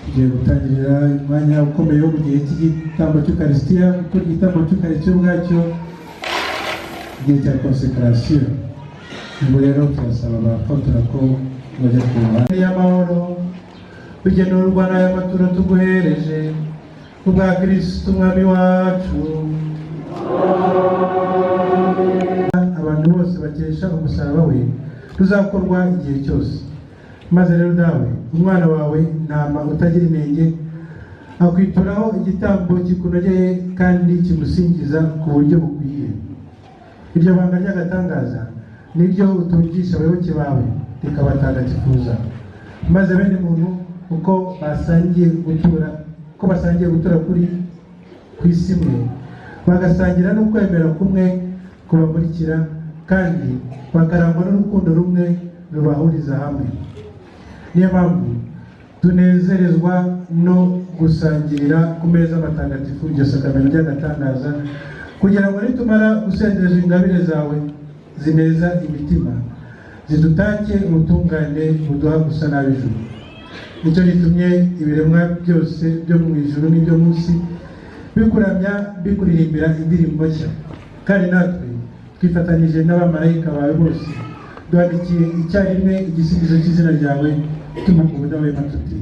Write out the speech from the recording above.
tugiye gutangirira umwanya ukomeye wo mu gihe cy'igitambo cy'Ukaristiya, kuko igitambo cy'Ukaristiya ubwacyo igihe cya konsekarasiyo. Ubwo rero turasaba abafotora ko bajya ku ruhande y'amahoro bigenurwa n'aya maturo tuguhereje kubwa Kristo umwami wacu. Abantu bose bakesha umusaraba we tuzakorwa igihe cyose. Maze rero dawe umwana wawe ntama utagira inenge akwituraho igitambo kikunogeye kandi kimusingiza ku buryo bukwiye. Iryo banga ry'agatangaza niryo utugisha abayoboke bawe rikabatagatifuza, maze bene muntu uko basangiye gutura kuri ku isi imwe bagasangira no kwemera kumwe kubamurikira kandi bakarangwa n'urukundo rumwe rubahuriza hamwe. Niyo mpamvu tunezerezwa no gusangirira ku meza matagatifu iryo sakramento ry'agatangaza, kugira ngo nitumara gusendeza ingabire zawe zineza imitima zidutake ubutungane buduha gusa n'ab'ijuru. Nicyo gitumye ibiremwa byose byo mu ijuru n'ibyo munsi bikuramya bikuririmbira indirimbo nshya, kandi natwe twifatanyije n'abamarayika bawe bose duhandikiye icyarimwe igisubizo cy'izina ryawe tumukubuda we matuti.